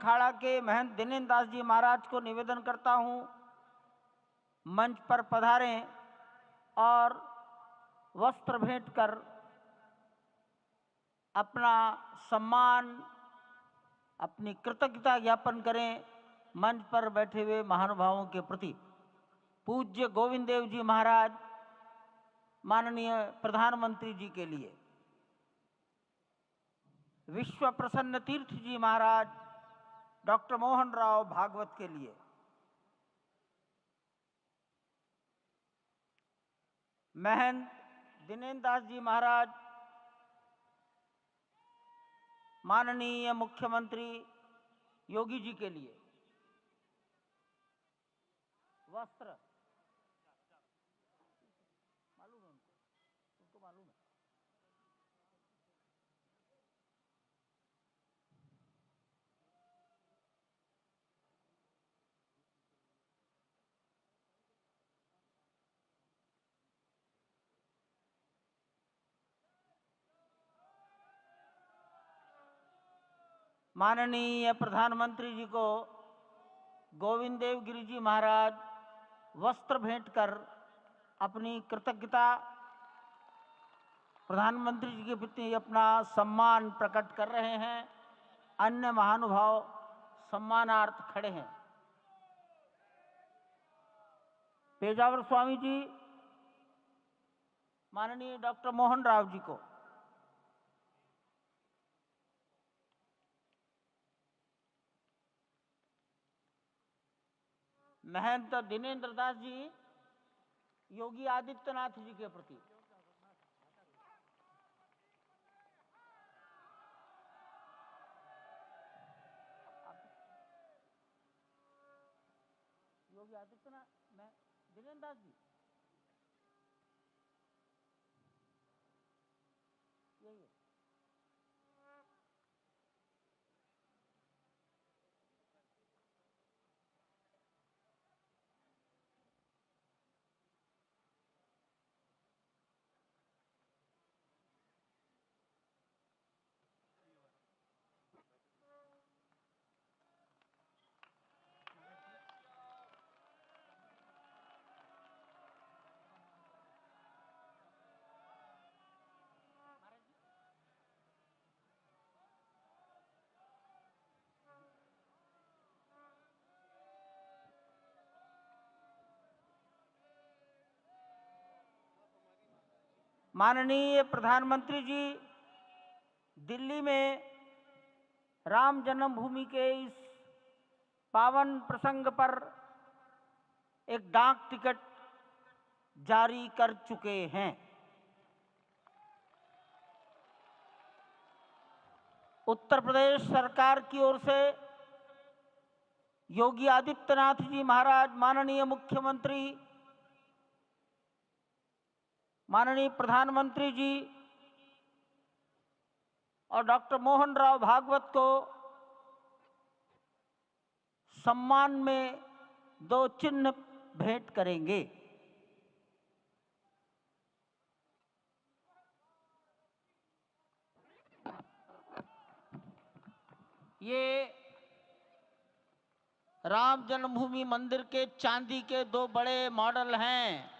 अखाड़ा के महंत दिनेन्द्र दास जी महाराज को निवेदन करता हूं, मंच पर पधारें और वस्त्र भेंट कर अपना सम्मान, अपनी कृतज्ञता ज्ञापन करें मंच पर बैठे हुए महानुभावों के प्रति। पूज्य गोविंद देव जी महाराज, माननीय प्रधानमंत्री जी के लिए, विश्व प्रसन्न तीर्थ जी महाराज डॉक्टर मोहन राव भागवत के लिए, महंत दिनेन्द्र दास जी महाराज माननीय मुख्यमंत्री योगी जी के लिए वस्त्र मालूम है, उनको मालूम है। माननीय प्रधानमंत्री जी को गोविंद देव गिरि जी महाराज वस्त्र भेंट कर अपनी कृतज्ञता, प्रधानमंत्री जी के प्रति अपना सम्मान प्रकट कर रहे हैं। अन्य महानुभाव सम्मानार्थ खड़े हैं। पेजावर स्वामी जी माननीय डॉक्टर मोहन राव जी को, महंत दिनेन्द्र दास जी योगी आदित्यनाथ जी के प्रति, योगी आदित्यनाथ मैं दिनेन्द्र दास जी यही है। माननीय प्रधानमंत्री जी दिल्ली में राम जन्मभूमि के इस पावन प्रसंग पर एक डाक टिकट जारी कर चुके हैं। उत्तर प्रदेश सरकार की ओर से योगी आदित्यनाथ जी महाराज, माननीय मुख्यमंत्री, माननीय प्रधानमंत्री जी और डॉक्टर मोहन राव भागवत को सम्मान में 2 चिन्ह भेंट करेंगे। ये राम जन्मभूमि मंदिर के चांदी के 2 बड़े मॉडल हैं।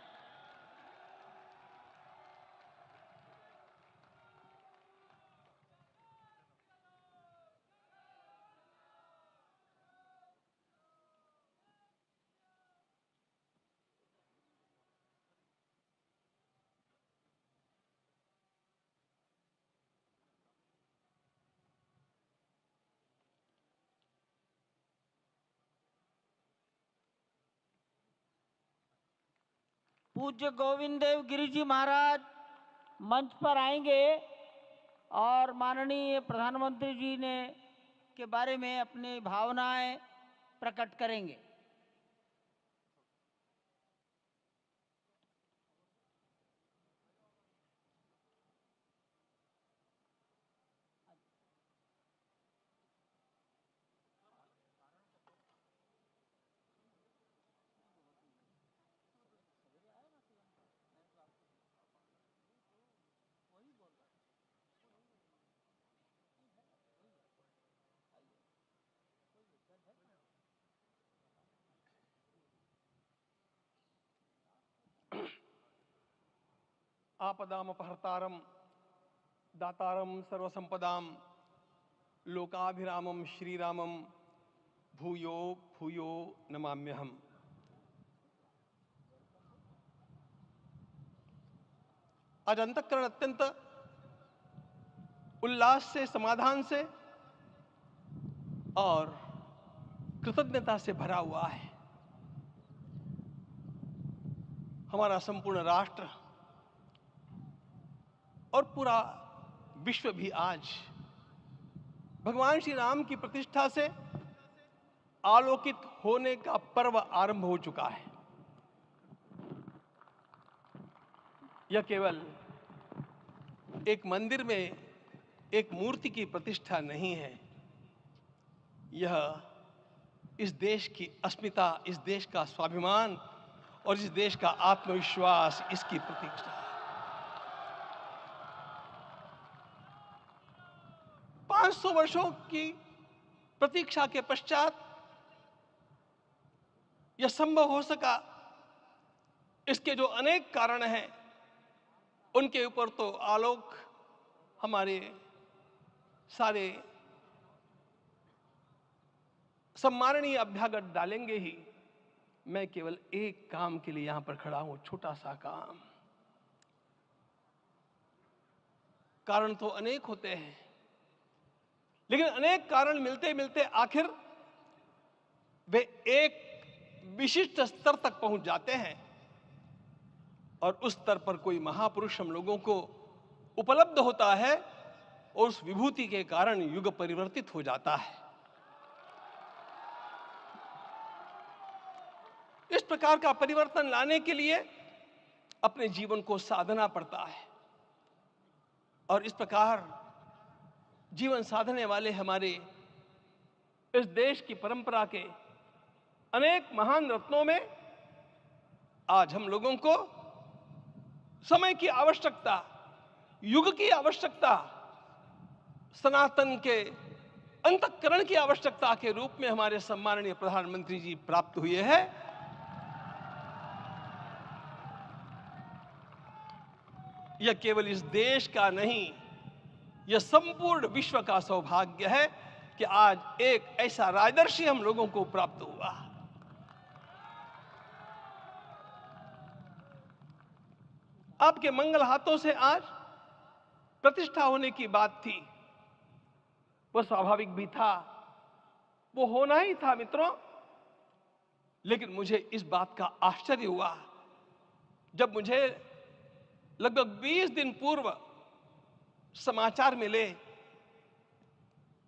पूज्य गोविंद देव गिरि जी महाराज मंच पर आएंगे और माननीय प्रधानमंत्री जी ने के बारे में अपनी भावनाएं प्रकट करेंगे। आपदामपहर्तारम दातारम सर्वसंपदाम लोकाभिरामम श्रीरामम भूयो भूयो नमाम्यहम्। आज अंतःकरण अत्यंत उल्लास से, समाधान से और कृतज्ञता से भरा हुआ है। हमारा संपूर्ण राष्ट्र और पूरा विश्व भी आज भगवान श्री राम की प्रतिष्ठा से आलोकित होने का पर्व आरंभ हो चुका है। यह केवल एक मंदिर में एक मूर्ति की प्रतिष्ठा नहीं है, यह इस देश की अस्मिता, इस देश का स्वाभिमान और इस देश का आत्मविश्वास, इसकी प्रतीक्षा है। 500 वर्षों की प्रतीक्षा के पश्चात यह संभव हो सका। इसके जो अनेक कारण हैं, उनके ऊपर तो आलोक हमारे सारे सम्माननीय अभ्यागत डालेंगे ही। मैं केवल एक काम के लिए यहां पर खड़ा हूं, छोटा सा काम। कारण तो अनेक होते हैं, लेकिन अनेक कारण मिलते मिलते आखिर वे एक विशिष्ट स्तर तक पहुंच जाते हैं और उस स्तर पर कोई महापुरुष हम लोगों को उपलब्ध होता है और उस विभूति के कारण युग परिवर्तित हो जाता है। इस प्रकार का परिवर्तन लाने के लिए अपने जीवन को साधना पड़ता है और इस प्रकार जीवन साधने वाले हमारे इस देश की परंपरा के अनेक महान रत्नों में आज हम लोगों को समय की आवश्यकता, युग की आवश्यकता, सनातन के अंतःकरण की आवश्यकता के रूप में हमारे सम्माननीय प्रधानमंत्री जी प्राप्त हुए हैं। यह केवल इस देश का नहीं, यह संपूर्ण विश्व का सौभाग्य है कि आज एक ऐसा राजदर्शी हम लोगों को प्राप्त हुआ। आपके मंगल हाथों से आज प्रतिष्ठा होने की बात थी, वह स्वाभाविक भी था, वो होना ही था मित्रों। लेकिन मुझे इस बात का आश्चर्य हुआ जब मुझे लगभग 20 दिन पूर्व समाचार मिले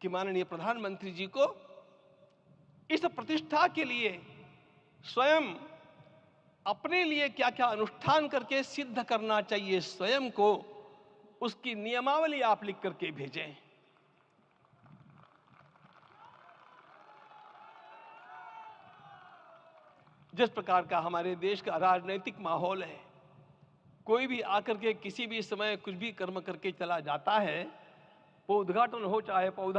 कि माननीय प्रधानमंत्री जी को इस प्रतिष्ठा के लिए स्वयं अपने लिए क्या क्या अनुष्ठान करके सिद्ध करना चाहिए स्वयं को, उसकी नियमावली आप लिख करके भेजें। जिस प्रकार का हमारे देश का राजनीतिक माहौल है, कोई भी आकर के किसी भी समय कुछ भी कर्म करके चला जाता है, वो उद्घाटन हो चाहे पौधा